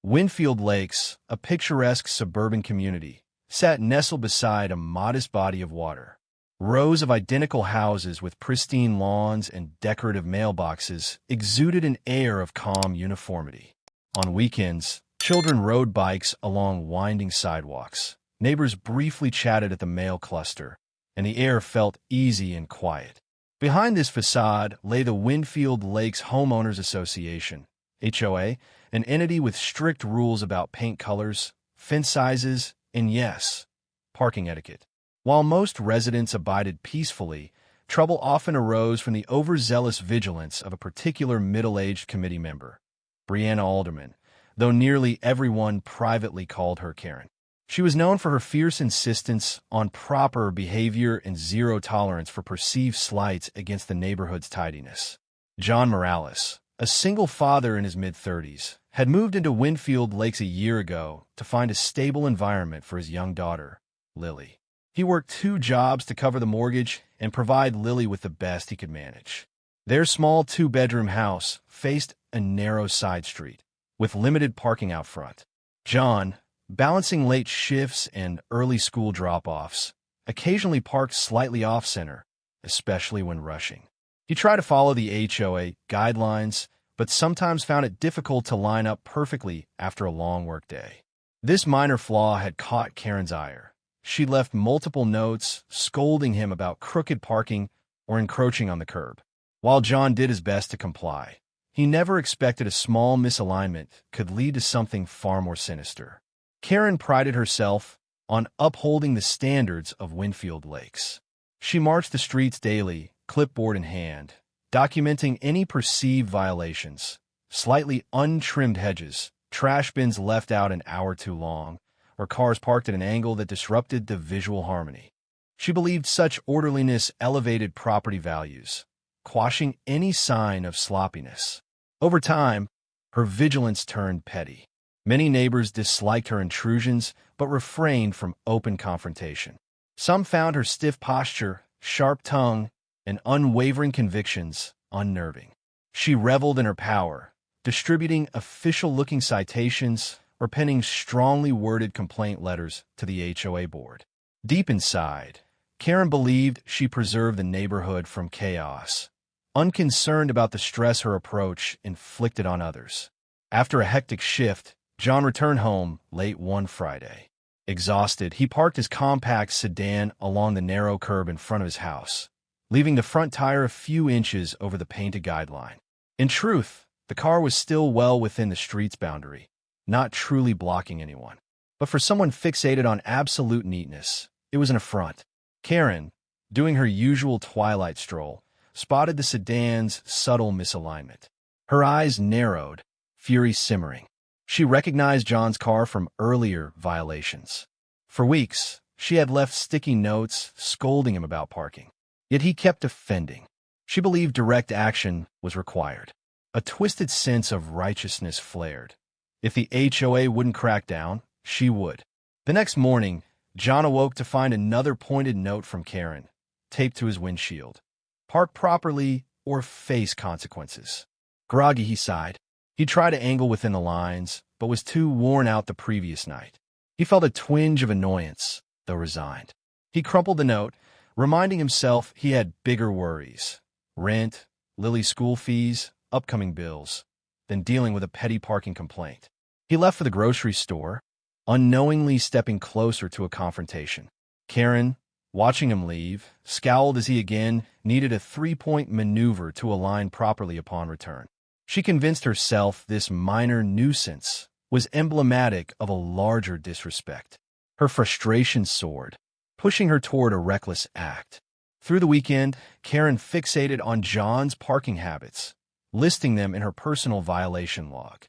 Winfield Lakes, a picturesque suburban community, sat nestled beside a modest body of water. Rows of identical houses with pristine lawns and decorative mailboxes exuded an air of calm uniformity. On weekends, children rode bikes along winding sidewalks. Neighbors briefly chatted at the mail cluster, and the air felt easy and quiet. Behind this facade lay the Winfield Lakes Homeowners Association, HOA, an entity with strict rules about paint colors, fence sizes, and yes, parking etiquette. While most residents abided peacefully, trouble often arose from the overzealous vigilance of a particular middle-aged committee member, Brianna Alderman, though nearly everyone privately called her Karen. She was known for her fierce insistence on proper behavior and zero tolerance for perceived slights against the neighborhood's tidiness. John Morales, a single father in his mid-30s, had moved into Winfield Lakes a year ago to find a stable environment for his young daughter, Lily. He worked 2 jobs to cover the mortgage and provide Lily with the best he could manage. Their small 2-bedroom house faced a narrow side street, with limited parking out front. John, balancing late shifts and early school drop-offs, occasionally parked slightly off-center, especially when rushing. He tried to follow the HOA guidelines, but sometimes found it difficult to line up perfectly after a long workday. This minor flaw had caught Karen's ire. She left multiple notes scolding him about crooked parking or encroaching on the curb. While John did his best to comply, he never expected a small misalignment could lead to something far more sinister. Karen prided herself on upholding the standards of Winfield Lakes. She marched the streets daily, clipboard in hand, documenting any perceived violations, slightly untrimmed hedges, trash bins left out an hour too long, or cars parked at an angle that disrupted the visual harmony. She believed such orderliness elevated property values, quashing any sign of sloppiness. Over time, her vigilance turned petty. Many neighbors disliked her intrusions but refrained from open confrontation. Some found her stiff posture, sharp tongue, and unwavering convictions unnerving. She reveled in her power, distributing official-looking citations or penning strongly worded complaint letters to the HOA board. Deep inside, Karen believed she preserved the neighborhood from chaos, unconcerned about the stress her approach inflicted on others. After a hectic shift, John returned home late one Friday. Exhausted, he parked his compact sedan along the narrow curb in front of his house, leaving the front tire a few inches over the painted guideline. In truth, the car was still well within the street's boundary, not truly blocking anyone. But for someone fixated on absolute neatness, it was an affront. Karen, doing her usual twilight stroll, spotted the sedan's subtle misalignment. Her eyes narrowed, fury simmering. She recognized John's car from earlier violations. For weeks, she had left sticky notes scolding him about parking. Yet he kept offending. She believed direct action was required. A twisted sense of righteousness flared. If the HOA wouldn't crack down, she would. The next morning, John awoke to find another pointed note from Karen, taped to his windshield. Park properly or face consequences. Groggy, he sighed. He tried to angle within the lines, but was too worn out the previous night. He felt a twinge of annoyance, though resigned. He crumpled the note, reminding himself he had bigger worries. Rent, Lily's school fees, upcoming bills, than dealing with a petty parking complaint. He left for the grocery store, unknowingly stepping closer to a confrontation. Karen, watching him leave, scowled as he again needed a 3-point maneuver to align properly upon return. She convinced herself this minor nuisance was emblematic of a larger disrespect. Her frustration soared, pushing her toward a reckless act. Through the weekend, Karen fixated on John's parking habits, listing them in her personal violation log.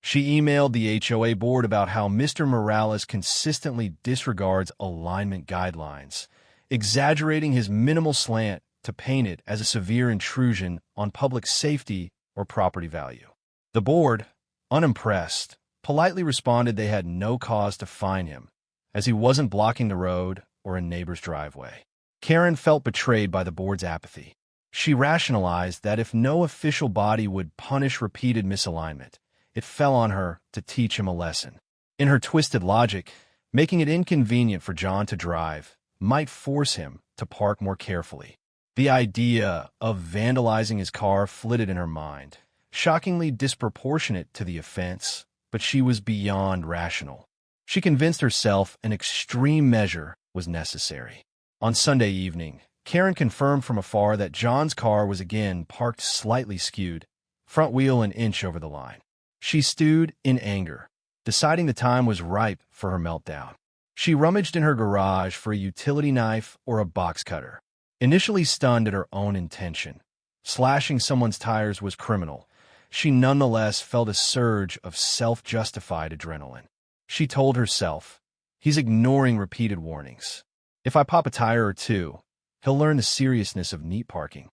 She emailed the HOA board about how Mr. Morales consistently disregards alignment guidelines, exaggerating his minimal slant to paint it as a severe intrusion on public safety or property value. The board, unimpressed, politely responded they had no cause to fine him, as he wasn't blocking the road or a neighbor's driveway. Karen felt betrayed by the board's apathy. She rationalized that if no official body would punish repeated misalignment, It fell on her to teach him a lesson. In her twisted logic, making it inconvenient for John to drive might force him to park more carefully. The idea of vandalizing his car flitted in her mind, shockingly disproportionate to the offense, but she was beyond rational. She convinced herself an extreme measure was necessary. On Sunday evening, Karen confirmed from afar that John's car was again parked slightly skewed, front wheel an inch over the line. She stewed in anger, deciding the time was ripe for her meltdown. She rummaged in her garage for a utility knife or a box cutter. Initially stunned at her own intention, slashing someone's tires was criminal, she nonetheless felt a surge of self-justified adrenaline. She told herself, he's ignoring repeated warnings. If I pop a tire or two, he'll learn the seriousness of neat parking.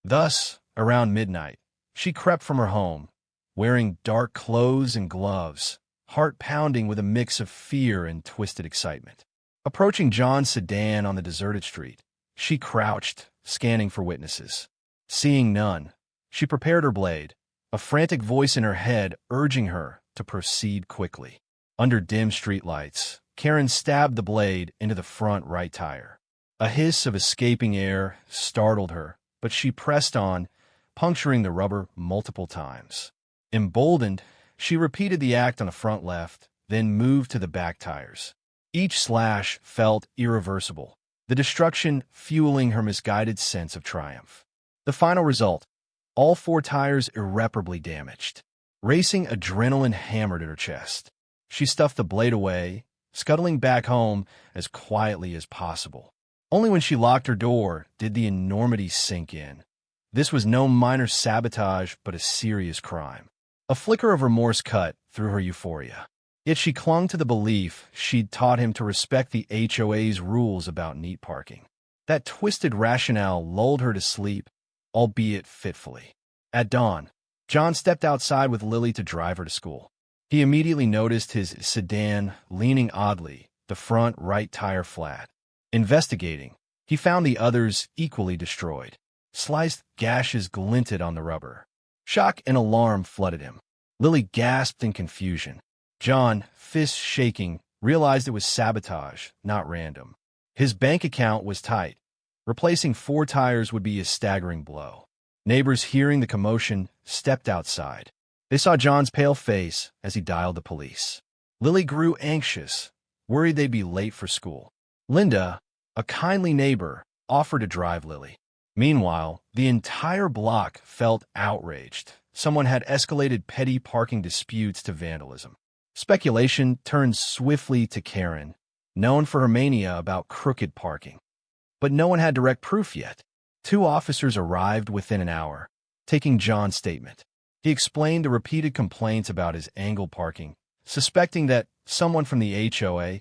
Thus, around midnight, she crept from her home, wearing dark clothes and gloves, heart pounding with a mix of fear and twisted excitement. Approaching John's sedan on the deserted street, she crouched, scanning for witnesses. Seeing none, she prepared her blade, a frantic voice in her head urging her to proceed quickly. Under dim streetlights, Karen stabbed the blade into the front right tire. A hiss of escaping air startled her, but she pressed on, puncturing the rubber multiple times. Emboldened, she repeated the act on the front left, then moved to the back tires. Each slash felt irreversible, the destruction fueling her misguided sense of triumph. The final result, all 4 tires irreparably damaged. Racing adrenaline hammered at her chest. She stuffed the blade away, scuttling back home as quietly as possible. Only when she locked her door did the enormity sink in. This was no minor sabotage, but a serious crime. A flicker of remorse cut through her euphoria. Yet she clung to the belief she'd taught him to respect the HOA's rules about neat parking. That twisted rationale lulled her to sleep, albeit fitfully. At dawn, John stepped outside with Lily to drive her to school. He immediately noticed his sedan leaning oddly, the front right tire flat. Investigating, he found the others equally destroyed. Sliced gashes glinted on the rubber. Shock and alarm flooded him. Lily gasped in confusion. John, fists shaking, realized it was sabotage, not random. His bank account was tight. Replacing 4 tires would be a staggering blow. Neighbors hearing the commotion stepped outside. They saw John's pale face as he dialed the police. Lily grew anxious, worried they'd be late for school. Linda, a kindly neighbor, offered to drive Lily. Meanwhile, the entire block felt outraged. Someone had escalated petty parking disputes to vandalism. Speculation turned swiftly to Karen, known for her mania about crooked parking. But no one had direct proof yet. 2 officers arrived within an hour, taking John's statement. He explained the repeated complaints about his angled parking, suspecting that someone from the HOA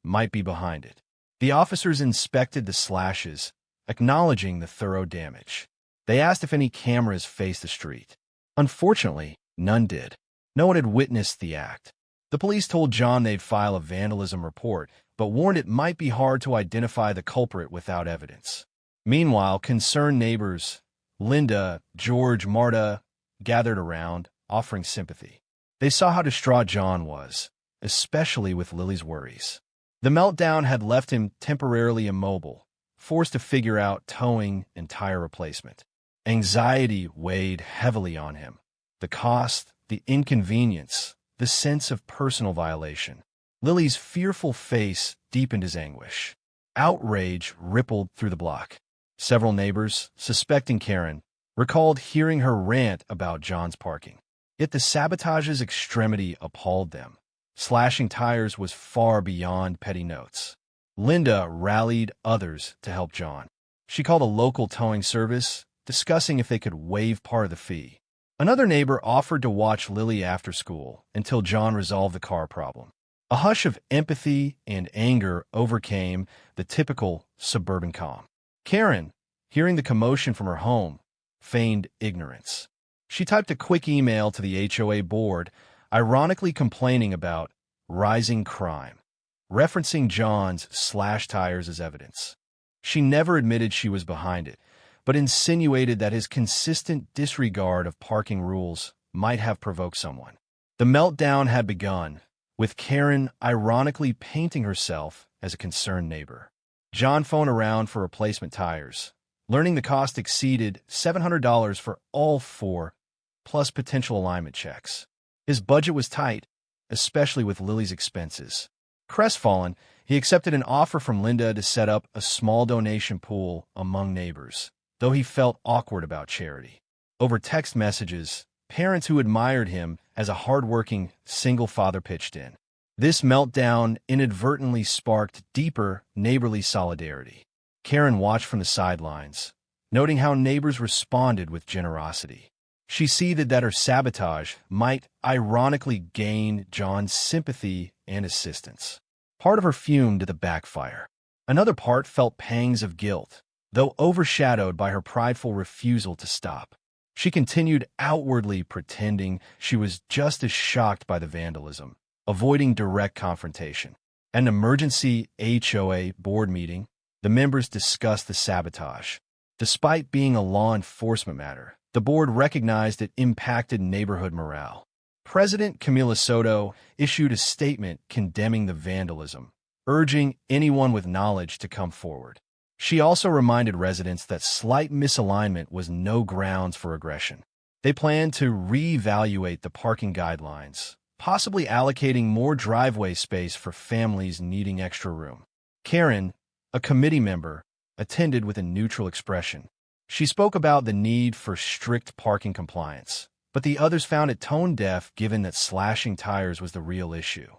might be behind it. The officers inspected the slashes, acknowledging the thorough damage. They asked if any cameras faced the street. Unfortunately, none did. No one had witnessed the act. The police told John they'd file a vandalism report, but warned it might be hard to identify the culprit without evidence. Meanwhile, concerned neighbors, Linda, George, Marta, gathered around, offering sympathy. They saw how distraught John was, especially with Lily's worries. The meltdown had left him temporarily immobile, forced to figure out towing and tire replacement. Anxiety weighed heavily on him. The cost, the inconvenience, the sense of personal violation. Lily's fearful face deepened his anguish. Outrage rippled through the block. Several neighbors, suspecting Karen, recalled hearing her rant about John's parking. Yet the sabotage's extremity appalled them. Slashing tires was far beyond petty notes. Linda rallied others to help John. She called a local towing service, discussing if they could waive part of the fee. Another neighbor offered to watch Lily after school until John resolved the car problem. A hush of empathy and anger overcame the typical suburban calm. Karen, hearing the commotion from her home, feigned ignorance. She typed a quick email to the HOA board, ironically complaining about rising crime, referencing John's slashed tires as evidence. She never admitted she was behind it, but insinuated that his consistent disregard of parking rules might have provoked someone. The meltdown had begun, with Karen ironically painting herself as a concerned neighbor. John phoned around for replacement tires, learning the cost exceeded $700 for all four, plus potential alignment checks. His budget was tight, especially with Lily's expenses. Crestfallen, he accepted an offer from Linda to set up a small donation pool among neighbors, though he felt awkward about charity. Over text messages, parents who admired him as a hardworking single father pitched in. This meltdown inadvertently sparked deeper neighborly solidarity. Karen watched from the sidelines, noting how neighbors responded with generosity. She seethed that her sabotage might ironically gain John's sympathy and assistance. Part of her fumed at the backfire. Another part felt pangs of guilt, though overshadowed by her prideful refusal to stop. She continued outwardly pretending she was just as shocked by the vandalism, avoiding direct confrontation. At an emergency HOA board meeting, the members discussed the sabotage. Despite being a law enforcement matter, the board recognized it impacted neighborhood morale. President Camila Soto issued a statement condemning the vandalism, urging anyone with knowledge to come forward. She also reminded residents that slight misalignment was no grounds for aggression. They planned to reevaluate the parking guidelines, possibly allocating more driveway space for families needing extra room. Karen, a committee member, attended with a neutral expression. She spoke about the need for strict parking compliance, but the others found it tone-deaf given that slashing tires was the real issue.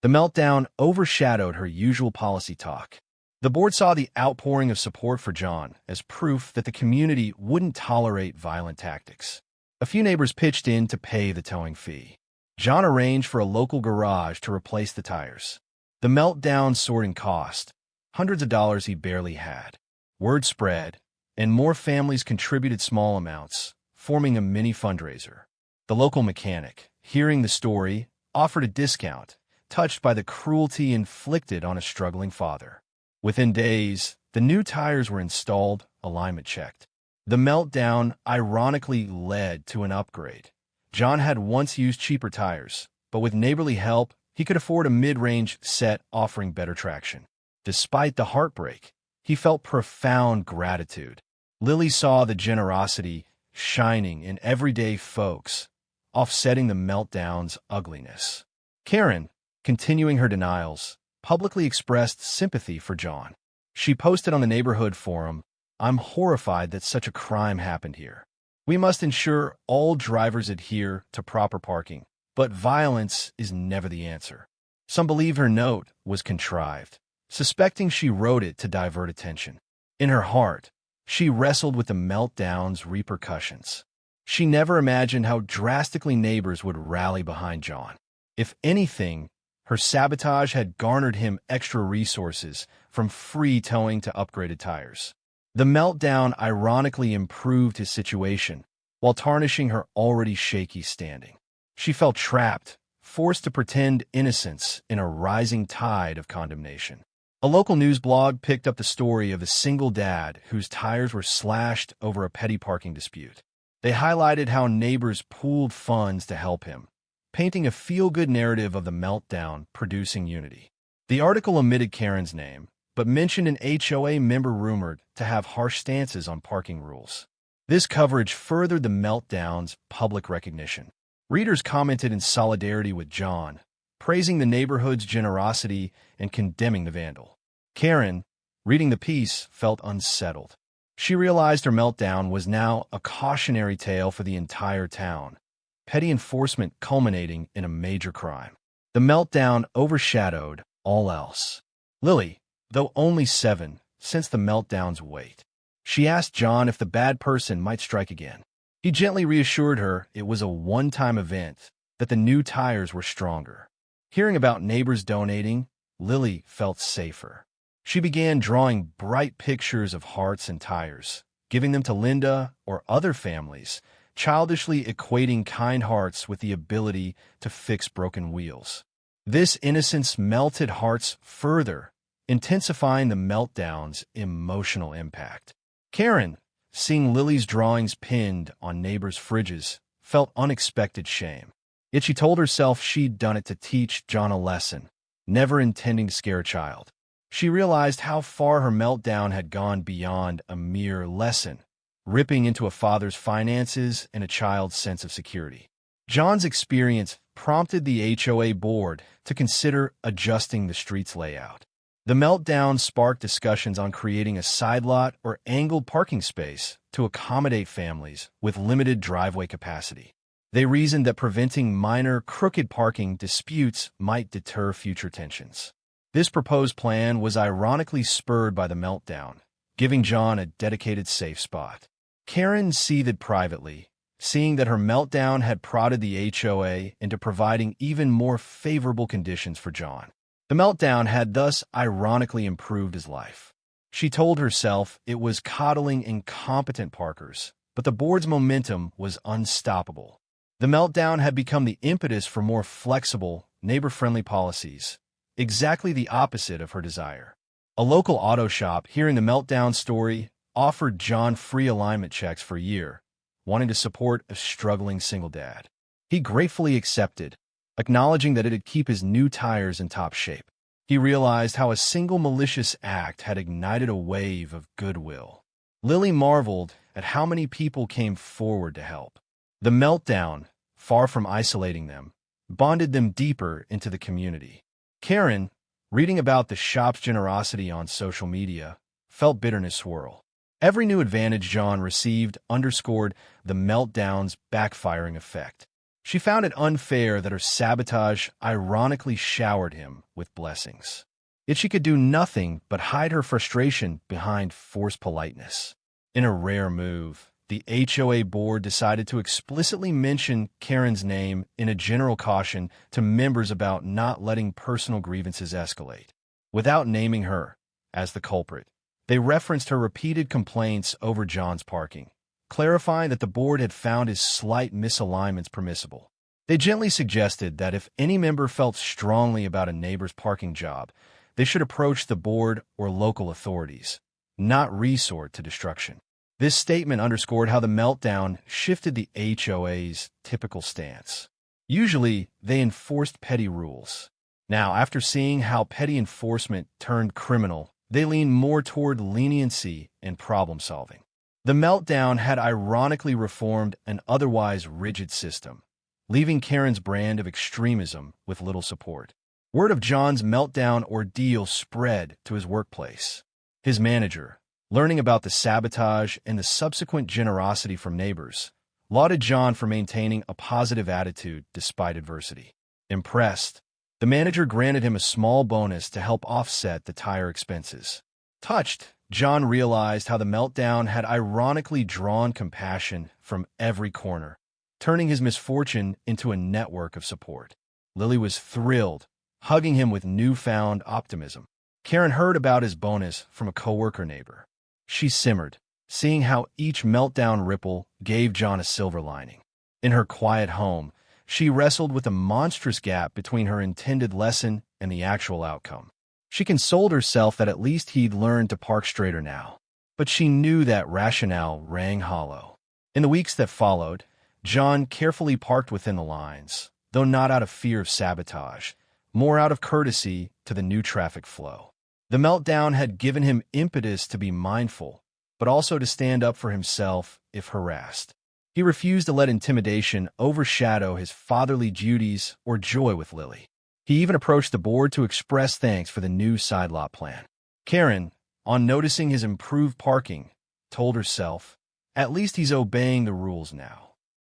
The meltdown overshadowed her usual policy talk. The board saw the outpouring of support for John as proof that the community wouldn't tolerate violent tactics. A few neighbors pitched in to pay the towing fee. John arranged for a local garage to replace the tires. The meltdown soared in cost, hundreds of dollars he barely had. Word spread, and more families contributed small amounts, forming a mini fundraiser. The local mechanic, hearing the story, offered a discount, touched by the cruelty inflicted on a struggling father. Within days, the new tires were installed, alignment checked. The meltdown ironically led to an upgrade. John had once used cheaper tires, but with neighborly help, he could afford a mid-range set offering better traction. Despite the heartbreak, he felt profound gratitude. Lily saw the generosity shining in everyday folks, offsetting the meltdown's ugliness. Karen, continuing her denials, publicly expressed sympathy for John. She posted on the neighborhood forum, "I'm horrified that such a crime happened here. We must ensure all drivers adhere to proper parking, but violence is never the answer." Some believe her note was contrived, suspecting she wrote it to divert attention. In her heart, she wrestled with the meltdown's repercussions. She never imagined how drastically neighbors would rally behind John. If anything, her sabotage had garnered him extra resources, from free towing to upgraded tires. The meltdown ironically improved his situation, while tarnishing her already shaky standing. She felt trapped, forced to pretend innocence in a rising tide of condemnation. A local news blog picked up the story of a single dad whose tires were slashed over a petty parking dispute. They highlighted how neighbors pooled funds to help him, painting a feel-good narrative of the meltdown producing unity. The article omitted Karen's name, but mentioned an HOA member rumored to have harsh stances on parking rules. This coverage furthered the meltdown's public recognition. Readers commented in solidarity with John, praising the neighborhood's generosity and condemning the vandal. Karen, reading the piece, felt unsettled. She realized her meltdown was now a cautionary tale for the entire town, petty enforcement culminating in a major crime. The meltdown overshadowed all else. Lily, though only 7, sensed the meltdown's weight. She asked John if the bad person might strike again. He gently reassured her it was a one-time event, that the new tires were stronger. Hearing about neighbors donating, Lily felt safer. She began drawing bright pictures of hearts and tires, giving them to Linda or other families, childishly equating kind hearts with the ability to fix broken wheels. This innocence melted hearts further, intensifying the meltdown's emotional impact. Karen, seeing Lily's drawings pinned on neighbors' fridges, felt unexpected shame. Yet she told herself she'd done it to teach John a lesson, never intending to scare a child. She realized how far her meltdown had gone beyond a mere lesson, ripping into a father's finances and a child's sense of security. John's experience prompted the HOA board to consider adjusting the street's layout. The meltdown sparked discussions on creating a side lot or angled parking space to accommodate families with limited driveway capacity. They reasoned that preventing minor crooked parking disputes might deter future tensions. This proposed plan was ironically spurred by the meltdown, giving John a dedicated safe spot. Karen seethed privately, seeing that her meltdown had prodded the HOA into providing even more favorable conditions for John. The meltdown had thus ironically improved his life. She told herself it was coddling incompetent parkers, but the board's momentum was unstoppable. The meltdown had become the impetus for more flexible, neighbor-friendly policies, exactly the opposite of her desire. A local auto shop, hearing the meltdown story, offered John free alignment checks for a year, wanting to support a struggling single dad. He gratefully accepted, acknowledging that it'd keep his new tires in top shape. He realized how a single malicious act had ignited a wave of goodwill. Lily marveled at how many people came forward to help. The meltdown, far from isolating them, bonded them deeper into the community. Karen, reading about the shop's generosity on social media, felt bitterness swirl. Every new advantage John received underscored the meltdown's backfiring effect. She found it unfair that her sabotage ironically showered him with blessings. Yet she could do nothing but hide her frustration behind forced politeness. In a rare move, the HOA board decided to explicitly mention Karen's name in a general caution to members about not letting personal grievances escalate. Without naming her as the culprit, they referenced her repeated complaints over John's parking, clarifying that the board had found his slight misalignments permissible. They gently suggested that if any member felt strongly about a neighbor's parking job, they should approach the board or local authorities, not resort to destruction. This statement underscored how the meltdown shifted the HOA's typical stance. Usually, they enforced petty rules. Now, after seeing how petty enforcement turned criminal, they leaned more toward leniency and problem-solving. The meltdown had ironically reformed an otherwise rigid system, leaving Karen's brand of extremism with little support. Word of John's meltdown ordeal spread to his workplace. His manager, learning about the sabotage and the subsequent generosity from neighbors, lauded John for maintaining a positive attitude despite adversity. Impressed, the manager granted him a small bonus to help offset the tire expenses. Touched, John realized how the meltdown had ironically drawn compassion from every corner, turning his misfortune into a network of support. Lily was thrilled, hugging him with newfound optimism. Karen heard about his bonus from a coworker neighbor. She simmered, seeing how each meltdown ripple gave John a silver lining. In her quiet home, she wrestled with a monstrous gap between her intended lesson and the actual outcome. She consoled herself that at least he'd learned to park straighter now. But she knew that rationale rang hollow. In the weeks that followed, John carefully parked within the lines, though not out of fear of sabotage, more out of courtesy to the new traffic flow. The meltdown had given him impetus to be mindful, but also to stand up for himself if harassed. He refused to let intimidation overshadow his fatherly duties or joy with Lily. He even approached the board to express thanks for the new side lot plan. Karen, on noticing his improved parking, told herself, at least he's obeying the rules now.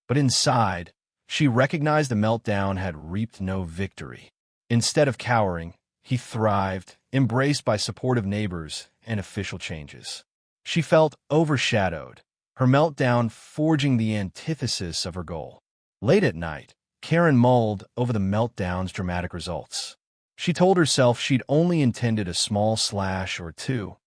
But inside, she recognized the meltdown had reaped no victory. Instead of cowering, he thrived, embraced by supportive neighbors and official changes. She felt overshadowed, her meltdown forging the antithesis of her goal. Late at night, Karen mulled over the meltdown's dramatic results. She told herself she'd only intended a small slash or two,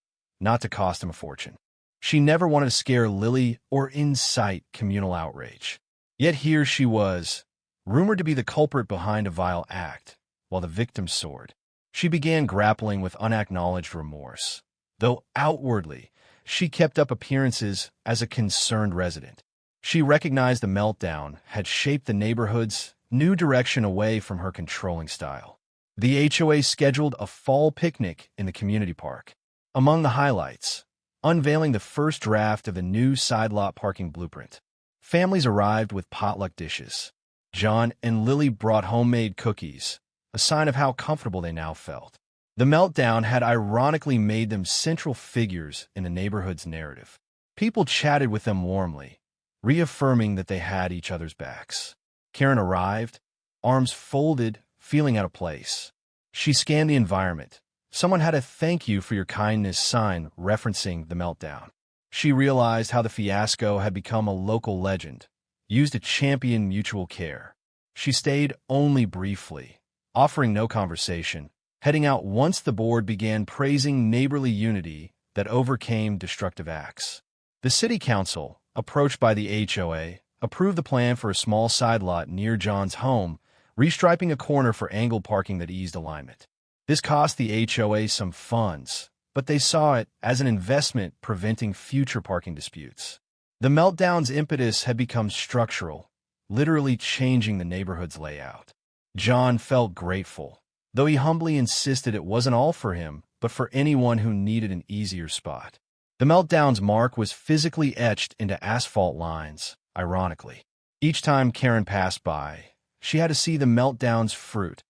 not to cost him a fortune. She never wanted to scare Lily or incite communal outrage. Yet here she was, rumored to be the culprit behind a vile act, while the victim soared. She began grappling with unacknowledged remorse, though outwardly she kept up appearances as a concerned resident. She recognized the meltdown had shaped the neighborhood's new direction away from her controlling style. The HOA scheduled a fall picnic in the community park. Among the highlights, unveiling the first draft of a new side lot parking blueprint. Families arrived with potluck dishes. John and Lily brought homemade cookies, a sign of how comfortable they now felt. The meltdown had ironically made them central figures in the neighborhood's narrative. People chatted with them warmly, reaffirming that they had each other's backs. Karen arrived, arms folded, feeling out of place. She scanned the environment. Someone had a "thank you for your kindness" sign referencing the meltdown. She realized how the fiasco had become a local legend, used to champion mutual care. She stayed only briefly, offering no conversation, heading out once the board began praising neighborly unity that overcame destructive acts. The city council, approached by the HOA, approved the plan for a small side lot near John's home, restriping a corner for angled parking that eased alignment. This cost the HOA some funds, but they saw it as an investment preventing future parking disputes. The meltdown's impetus had become structural, literally changing the neighborhood's layout. John felt grateful, though he humbly insisted it wasn't all for him, but for anyone who needed an easier spot. The meltdown's mark was physically etched into asphalt lines, ironically. Each time Karen passed by, she had to see the meltdown's fruit,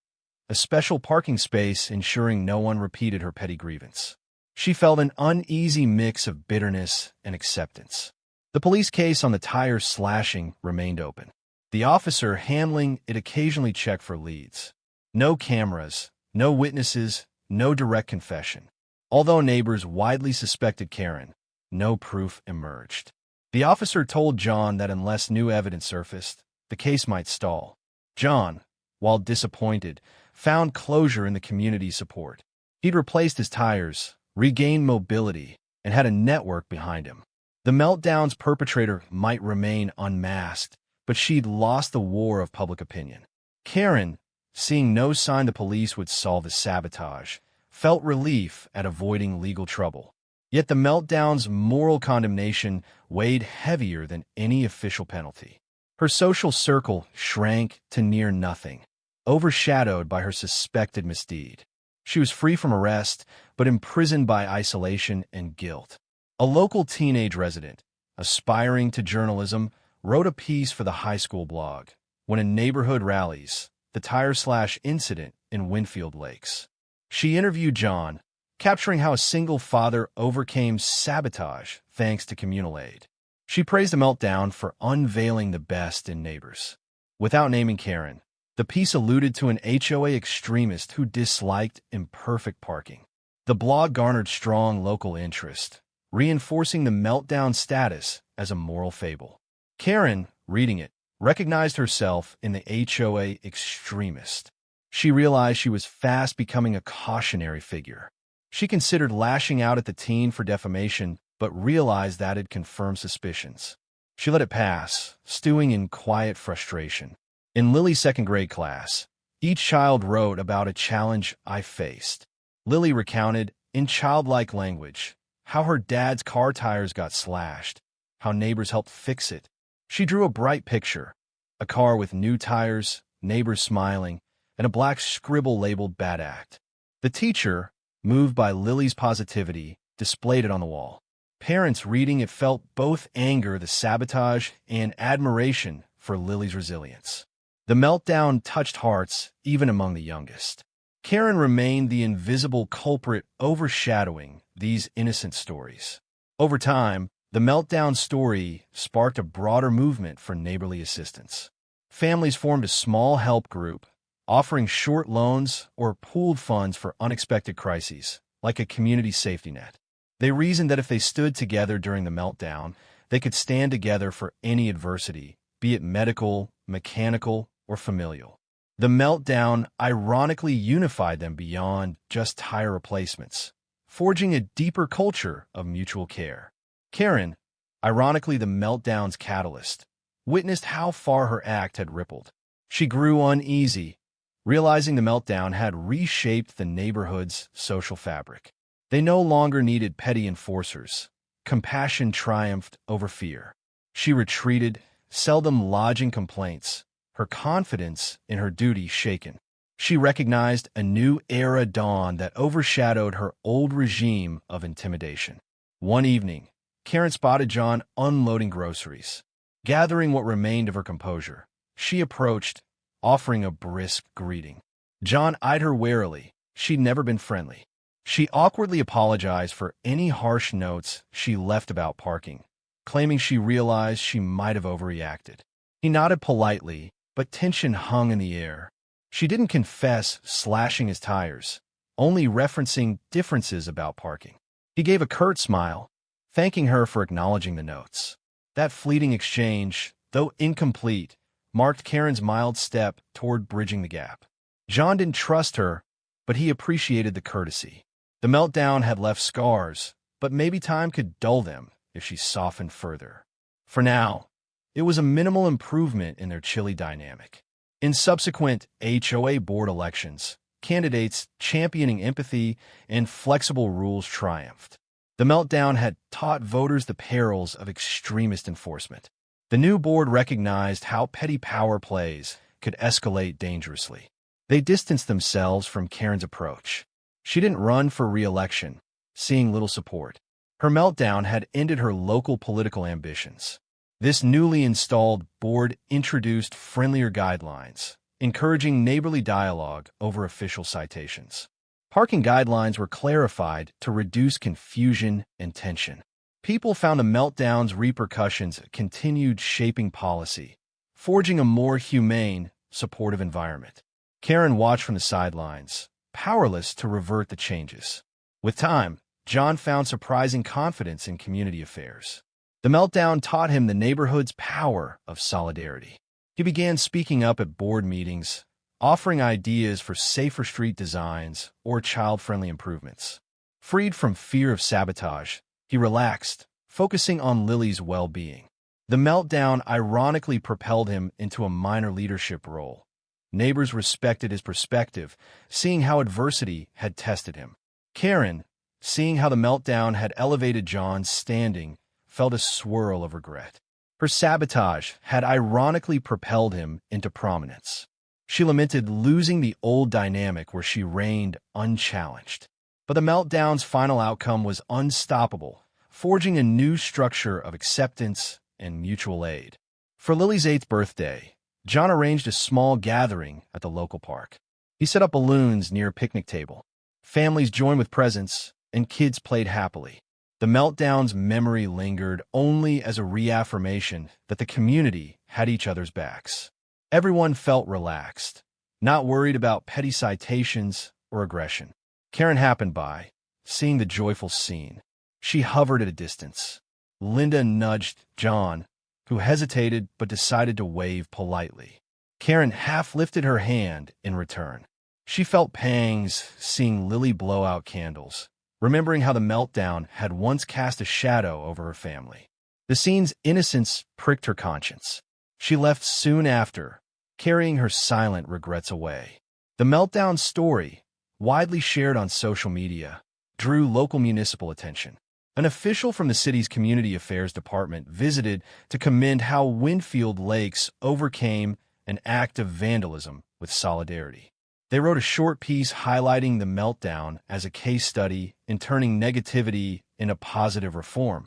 a special parking space ensuring no one repeated her petty grievance. She felt an uneasy mix of bitterness and acceptance. The police case on the tire slashing remained open. The officer handling it occasionally checked for leads. No cameras, no witnesses, no direct confession. Although neighbors widely suspected Karen, no proof emerged. The officer told John that unless new evidence surfaced, the case might stall. John, while disappointed, found closure in the community support. He'd replaced his tires, regained mobility, and had a network behind him. The meltdown's perpetrator might remain unmasked, but she'd lost the war of public opinion. Karen, seeing no sign the police would solve the sabotage, felt relief at avoiding legal trouble. Yet the meltdown's moral condemnation weighed heavier than any official penalty. Her social circle shrank to near nothing, overshadowed by her suspected misdeed. She was free from arrest, but imprisoned by isolation and guilt. A local teenage resident, aspiring to journalism, wrote a piece for the high school blog, "When a Neighborhood Rallies, the Tire Slash Incident in Winfield Lakes." She interviewed John, capturing how a single father overcame sabotage thanks to communal aid. She praised the meltdown for unveiling the best in neighbors. Without naming Karen, the piece alluded to an HOA extremist who disliked imperfect parking. The blog garnered strong local interest, reinforcing the meltdown status as a moral fable. Karen, reading it, recognized herself in the HOA extremist. She realized she was fast becoming a cautionary figure. She considered lashing out at the teen for defamation, but realized that had confirmed suspicions. She let it pass, stewing in quiet frustration. In Lily's second-grade class, each child wrote about a challenge I faced. Lily recounted, in childlike language, how her dad's car tires got slashed, how neighbors helped fix it. She drew a bright picture, a car with new tires, neighbors smiling, and a black scribble labeled "Bad Act." The teacher, moved by Lily's positivity, displayed it on the wall. Parents reading it felt both anger, the sabotage, and admiration for Lily's resilience. The meltdown touched hearts even among the youngest. Karen remained the invisible culprit overshadowing these innocent stories. Over time, the meltdown story sparked a broader movement for neighborly assistance. Families formed a small help group, offering short loans or pooled funds for unexpected crises, like a community safety net. They reasoned that if they stood together during the meltdown, they could stand together for any adversity, be it medical, mechanical, or familial. The meltdown ironically unified them beyond just tire replacements, forging a deeper culture of mutual care. Karen, ironically the meltdown's catalyst, witnessed how far her act had rippled. She grew uneasy, realizing the meltdown had reshaped the neighborhood's social fabric. They no longer needed petty enforcers. Compassion triumphed over fear. She retreated, seldom lodging complaints, her confidence in her duty shaken. She recognized a new era dawn that overshadowed her old regime of intimidation. One evening, Karen spotted John unloading groceries. Gathering what remained of her composure, she approached, offering a brisk greeting. John eyed her warily. She'd never been friendly. She awkwardly apologized for any harsh notes she left about parking, claiming she realized she might have overreacted. He nodded politely, but tension hung in the air. She didn't confess slashing his tires, only referencing differences about parking. He gave a curt smile, thanking her for acknowledging the notes. That fleeting exchange, though incomplete, marked Karen's mild step toward bridging the gap. John didn't trust her, but he appreciated the courtesy. The meltdown had left scars, but maybe time could dull them if she softened further. For now, it was a minimal improvement in their chilly dynamic. In subsequent HOA board elections, candidates championing empathy and flexible rules triumphed. The meltdown had taught voters the perils of extremist enforcement. The new board recognized how petty power plays could escalate dangerously. They distanced themselves from Karen's approach. She didn't run for re-election, seeing little support. Her meltdown had ended her local political ambitions. This newly installed board introduced friendlier guidelines, encouraging neighborly dialogue over official citations. Parking guidelines were clarified to reduce confusion and tension. People found the meltdown's repercussions continued shaping policy, forging a more humane, supportive environment. Karen watched from the sidelines, powerless to revert the changes. With time, John found surprising confidence in community affairs. The meltdown taught him the neighborhood's power of solidarity. He began speaking up at board meetings, offering ideas for safer street designs or child-friendly improvements. Freed from fear of sabotage, he relaxed, focusing on Lily's well-being. The meltdown ironically propelled him into a minor leadership role. Neighbors respected his perspective, seeing how adversity had tested him. Karen, seeing how the meltdown had elevated John's standing, felt a swirl of regret. Her sabotage had ironically propelled him into prominence. She lamented losing the old dynamic where she reigned unchallenged. But the meltdown's final outcome was unstoppable, forging a new structure of acceptance and mutual aid. For Lily's 8th birthday, John arranged a small gathering at the local park. He set up balloons near a picnic table. Families joined with presents, and kids played happily. The meltdown's memory lingered only as a reaffirmation that the community had each other's backs. Everyone felt relaxed, not worried about petty citations or aggression. Karen happened by, seeing the joyful scene. She hovered at a distance. Linda nudged John, who hesitated but decided to wave politely. Karen half lifted her hand in return. She felt pangs seeing Lily blow out candles, remembering how the meltdown had once cast a shadow over her family. The scene's innocence pricked her conscience. She left soon after, carrying her silent regrets away. The meltdown story, widely shared on social media, drew local municipal attention. An official from the city's Community Affairs Department visited to commend how Winfield Lakes overcame an act of vandalism with solidarity. They wrote a short piece highlighting the meltdown as a case study in turning negativity into positive reform,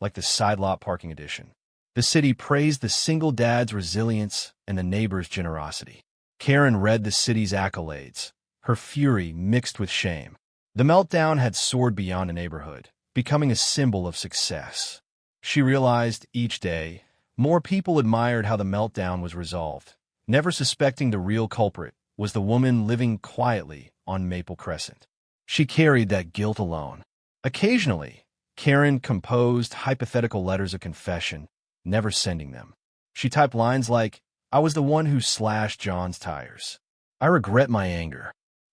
like the side lot parking edition. The city praised the single dad's resilience and the neighbor's generosity. Karen read the city's accolades, her fury mixed with shame. The meltdown had soared beyond a neighborhood, becoming a symbol of success. She realized each day more people admired how the meltdown was resolved, never suspecting the real culprit was the woman living quietly on Maple Crescent. She carried that guilt alone. Occasionally, Karen composed hypothetical letters of confession, never sending them. She typed lines like, "I was the one who slashed John's tires. I regret my anger."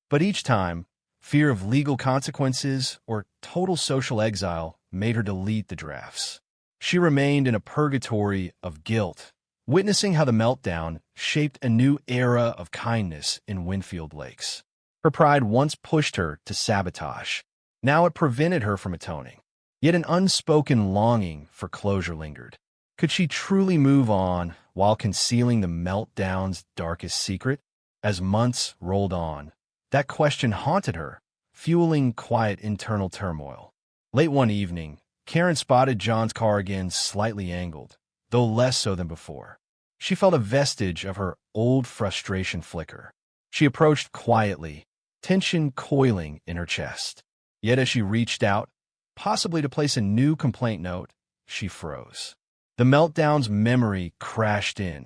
But each time, fear of legal consequences or total social exile made her delete the drafts. She remained in a purgatory of guilt, witnessing how the meltdown shaped a new era of kindness in Winfield Lakes. Her pride once pushed her to sabotage. Now it prevented her from atoning. Yet an unspoken longing for closure lingered. Could she truly move on while concealing the meltdown's darkest secret? As months rolled on, that question haunted her, fueling quiet internal turmoil. Late one evening, Karen spotted John's car again, slightly angled, though less so than before. She felt a vestige of her old frustration flicker. She approached quietly, tension coiling in her chest. Yet as she reached out, possibly to place a new complaint note, she froze. The meltdown's memory crashed in,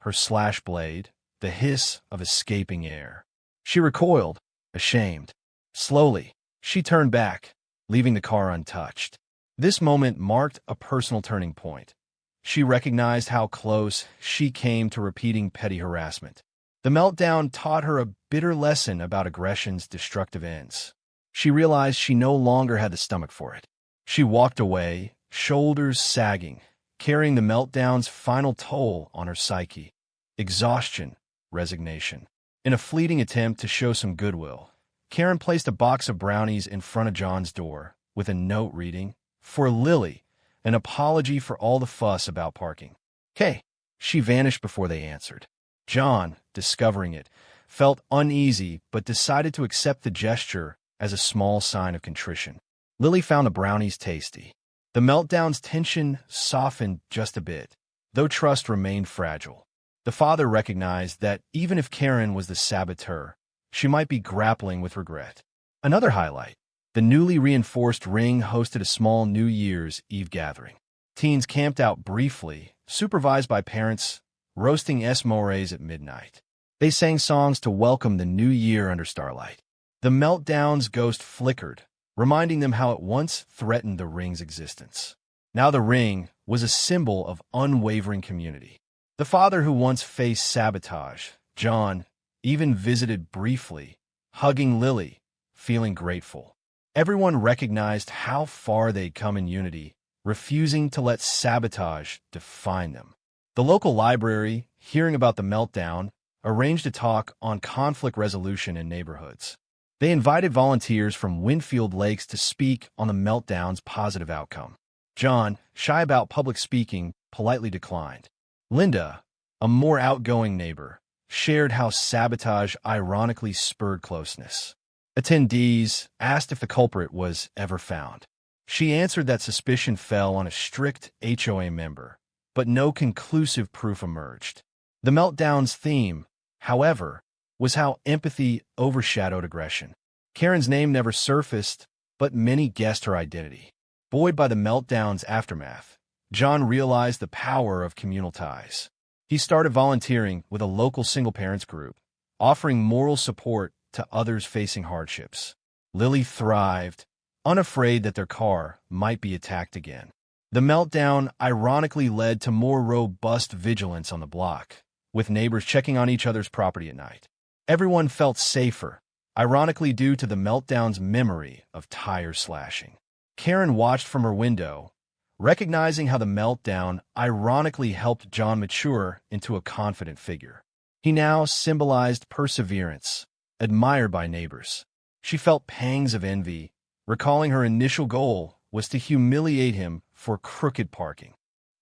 her slash blade, the hiss of escaping air. She recoiled, ashamed. Slowly, she turned back, leaving the car untouched. This moment marked a personal turning point. She recognized how close she came to repeating petty harassment. The meltdown taught her a bitter lesson about aggression's destructive ends. She realized she no longer had the stomach for it. She walked away, shoulders sagging, carrying the meltdown's final toll on her psyche. Exhaustion, resignation. In a fleeting attempt to show some goodwill, Karen placed a box of brownies in front of John's door, with a note reading, "For Lily, an apology for all the fuss about parking." "Okay." She vanished before they answered. John, discovering it, felt uneasy but decided to accept the gesture as a small sign of contrition. Lily found the brownies tasty. The meltdown's tension softened just a bit, though trust remained fragile. The father recognized that even if Karen was the saboteur, she might be grappling with regret. Another highlight: the newly reinforced ring hosted a small New Year's Eve gathering. Teens camped out briefly, supervised by parents, roasting s'mores at midnight. They sang songs to welcome the new year under starlight. The meltdown's ghost flickered, reminding them how it once threatened the ring's existence. Now the ring was a symbol of unwavering community. The father who once faced sabotage, John, even visited briefly, hugging Lily, feeling grateful. Everyone recognized how far they'd come in unity, refusing to let sabotage define them. The local library, hearing about the meltdown, arranged a talk on conflict resolution in neighborhoods. They invited volunteers from Winfield Lakes to speak on the meltdown's positive outcome. John, shy about public speaking, politely declined. Linda, a more outgoing neighbor, shared how sabotage ironically spurred closeness. Attendees asked if the culprit was ever found. She answered that suspicion fell on a strict HOA member, but no conclusive proof emerged. The meltdown's theme, however, was how empathy overshadowed aggression. Karen's name never surfaced, but many guessed her identity. Buoyed by the meltdown's aftermath, John realized the power of communal ties. He started volunteering with a local single-parents group, offering moral support to others facing hardships. Lily thrived, unafraid that their car might be attacked again. The meltdown ironically led to more robust vigilance on the block, with neighbors checking on each other's property at night. Everyone felt safer, ironically due to the meltdown's memory of tire slashing. Karen watched from her window, recognizing how the meltdown ironically helped John mature into a confident figure. He now symbolized perseverance, admired by neighbors. She felt pangs of envy, recalling her initial goal was to humiliate him for crooked parking.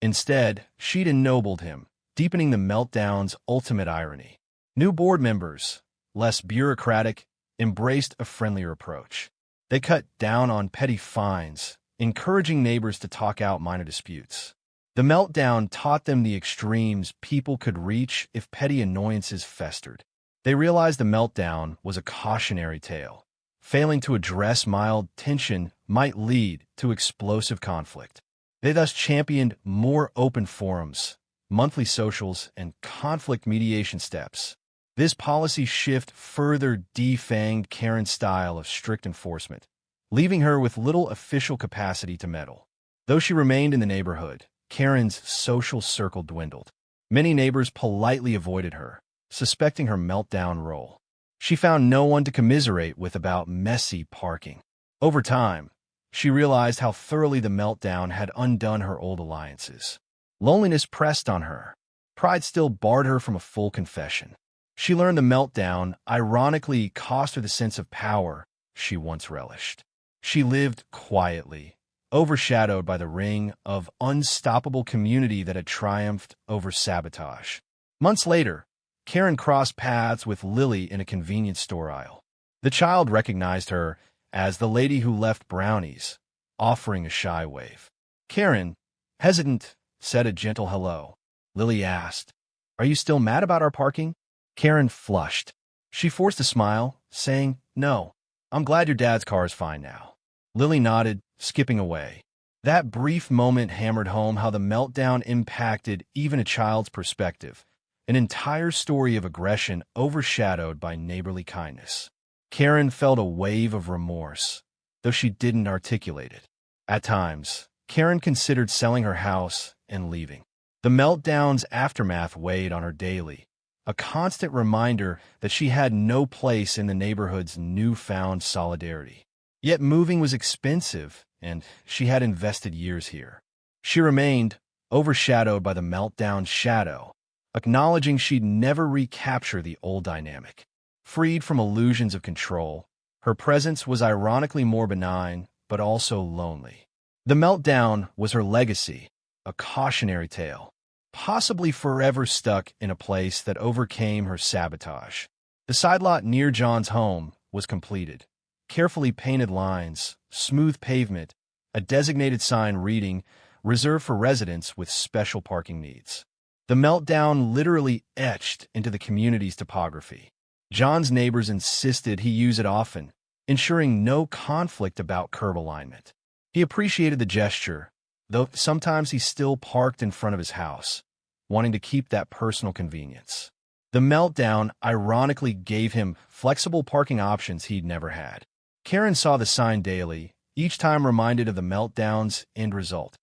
Instead, she'd ennobled him, deepening the meltdown's ultimate irony. New board members, less bureaucratic, embraced a friendlier approach. They cut down on petty fines, encouraging neighbors to talk out minor disputes. The meltdown taught them the extremes people could reach if petty annoyances festered. They realized the meltdown was a cautionary tale. Failing to address mild tension might lead to explosive conflict. They thus championed more open forums, monthly socials, and conflict mediation steps. This policy shift further defanged Karen's style of strict enforcement, leaving her with little official capacity to meddle. Though she remained in the neighborhood, Karen's social circle dwindled. Many neighbors politely avoided her, suspecting her meltdown role. She found no one to commiserate with about messy parking. Over time, she realized how thoroughly the meltdown had undone her old alliances. Loneliness pressed on her. Pride still barred her from a full confession. She learned the meltdown ironically cost her the sense of power she once relished. She lived quietly, overshadowed by the ring of unstoppable community that had triumphed over sabotage. Months later, Karen crossed paths with Lily in a convenience store aisle. The child recognized her as the lady who left brownies, offering a shy wave. Karen, hesitant, said a gentle hello. Lily asked, "Are you still mad about our parking?" Karen flushed. She forced a smile, saying, "No, I'm glad your dad's car is fine now." Lily nodded, skipping away. That brief moment hammered home how the meltdown impacted even a child's perspective, an entire story of aggression overshadowed by neighborly kindness. Karen felt a wave of remorse, though she didn't articulate it. At times, Karen considered selling her house and leaving. The meltdown's aftermath weighed on her daily, a constant reminder that she had no place in the neighborhood's newfound solidarity. Yet moving was expensive, and she had invested years here. She remained, overshadowed by the meltdown's shadow, acknowledging she'd never recapture the old dynamic. Freed from illusions of control, her presence was ironically more benign, but also lonely. The meltdown was her legacy, a cautionary tale, possibly forever stuck in a place that overcame her sabotage. The side lot near John's home was completed. Carefully painted lines, smooth pavement, a designated sign reading, "Reserved for residents with special parking needs." The meltdown literally etched into the community's topography. John's neighbors insisted he use it often, ensuring no conflict about curb alignment. He appreciated the gesture, though sometimes he still parked in front of his house, wanting to keep that personal convenience. The meltdown ironically gave him flexible parking options he'd never had. Karen saw the sign daily, each time reminded of the meltdown's end result: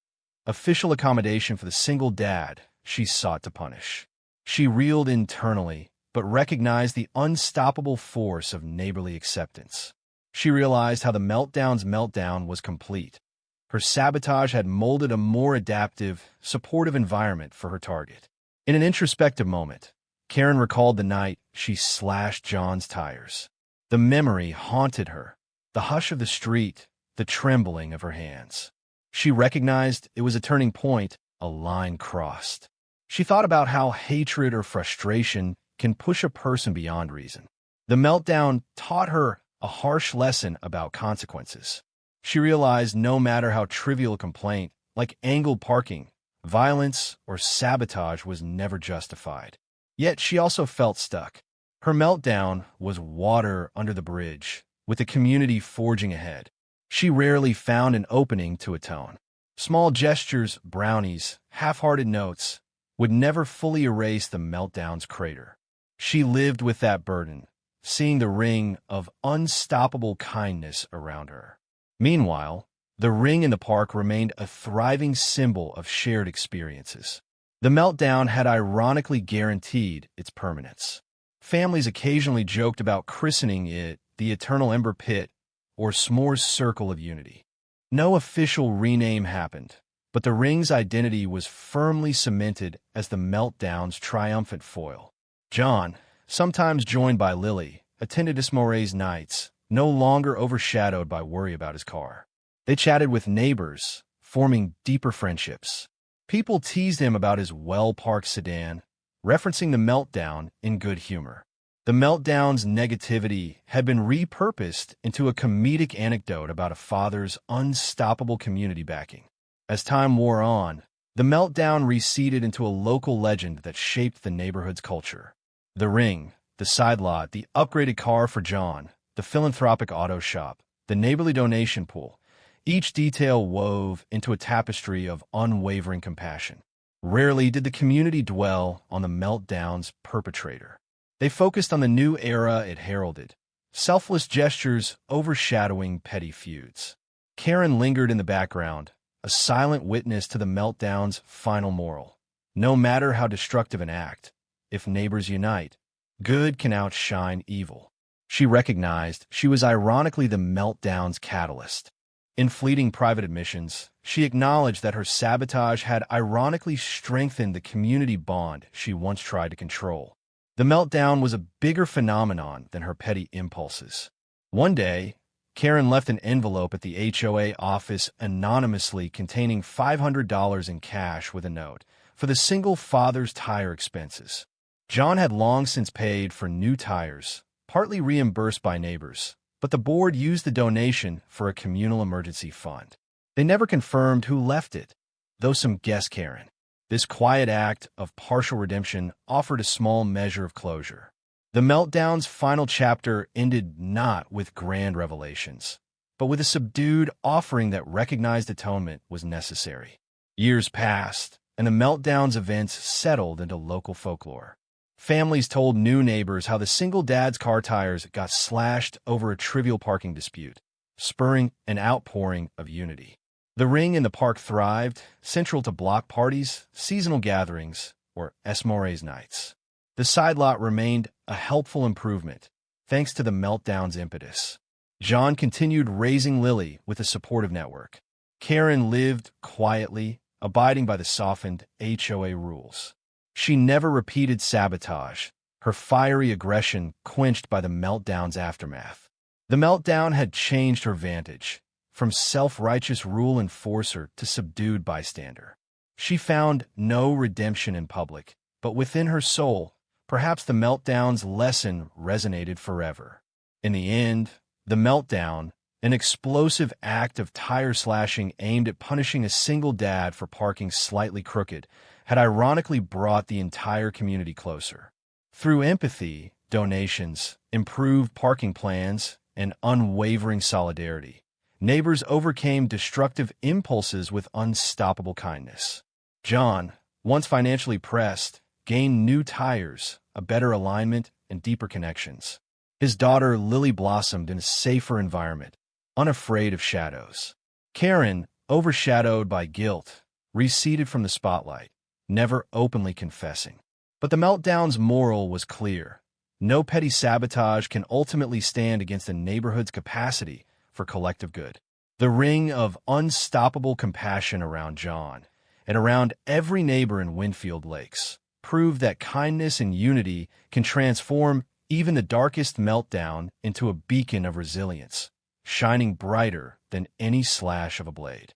official accommodation for the single dad she sought to punish. She reeled internally, but recognized the unstoppable force of neighborly acceptance. She realized how the meltdown's meltdown was complete. Her sabotage had molded a more adaptive, supportive environment for her target. In an introspective moment, Karen recalled the night she slashed John's tires. The memory haunted her, the hush of the street, the trembling of her hands. She recognized it was a turning point, a line crossed. She thought about how hatred or frustration can push a person beyond reason. The meltdown taught her a harsh lesson about consequences. She realized no matter how trivial a complaint, like angled parking, violence, or sabotage, was never justified. Yet she also felt stuck. Her meltdown was water under the bridge, with the community forging ahead. She rarely found an opening to atone. Small gestures, brownies, half-hearted notes would never fully erase the meltdown's crater. She lived with that burden, seeing the ring of unstoppable kindness around her. Meanwhile, the ring in the park remained a thriving symbol of shared experiences. The meltdown had ironically guaranteed its permanence. Families occasionally joked about christening it the Eternal Ember Pit or S'more's Circle of Unity. No official rename happened, but the ring's identity was firmly cemented as the meltdown's triumphant foil. John, sometimes joined by Lily, attended S'more's nights, no longer overshadowed by worry about his car. They chatted with neighbors, forming deeper friendships. People teased him about his well-parked sedan, referencing the meltdown in good humor. The meltdown's negativity had been repurposed into a comedic anecdote about a father's unstoppable community backing. As time wore on, the meltdown receded into a local legend that shaped the neighborhood's culture. The ring, the side lot, the upgraded car for John, the philanthropic auto shop, the neighborly donation pool, each detail wove into a tapestry of unwavering compassion. Rarely did the community dwell on the meltdown's perpetrator. They focused on the new era it heralded, selfless gestures overshadowing petty feuds. Karen lingered in the background, a silent witness to the meltdown's final moral. No matter how destructive an act, if neighbors unite, good can outshine evil. She recognized she was ironically the meltdown's catalyst. In fleeting private admissions, she acknowledged that her sabotage had ironically strengthened the community bond she once tried to control. The meltdown was a bigger phenomenon than her petty impulses. One day, Karen left an envelope at the HOA office anonymously containing $500 in cash with a note for the single father's tire expenses. John had long since paid for new tires, partly reimbursed by neighbors, but the board used the donation for a communal emergency fund. They never confirmed who left it, though some guess Karen. This quiet act of partial redemption offered a small measure of closure. The meltdown's final chapter ended not with grand revelations, but with a subdued offering that recognized atonement was necessary. Years passed, and the meltdown's events settled into local folklore. Families told new neighbors how the single dad's car tires got slashed over a trivial parking dispute, spurring an outpouring of unity. The ring in the park thrived, central to block parties, seasonal gatherings, or Esmores nights. The side lot remained a helpful improvement, thanks to the meltdown's impetus. John continued raising Lily with a supportive network. Karen lived quietly, abiding by the softened HOA rules. She never repeated sabotage, her fiery aggression quenched by the meltdown's aftermath. The meltdown had changed her vantage, from self-righteous rule enforcer to subdued bystander. She found no redemption in public, but within her soul, perhaps the meltdown's lesson resonated forever. In the end, the meltdown, an explosive act of tire slashing aimed at punishing a single dad for parking slightly crooked, had ironically brought the entire community closer. Through empathy, donations, improved parking plans, and unwavering solidarity, neighbors overcame destructive impulses with unstoppable kindness. John, once financially pressed, gained new tires, a better alignment, and deeper connections. His daughter Lily blossomed in a safer environment, unafraid of shadows. Karen, overshadowed by guilt, receded from the spotlight, never openly confessing. But the meltdown's moral was clear. No petty sabotage can ultimately stand against a neighborhood's capacity for collective good. The ring of unstoppable compassion around John and around every neighbor in Winfield Lakes proved that kindness and unity can transform even the darkest meltdown into a beacon of resilience, shining brighter than any slash of a blade.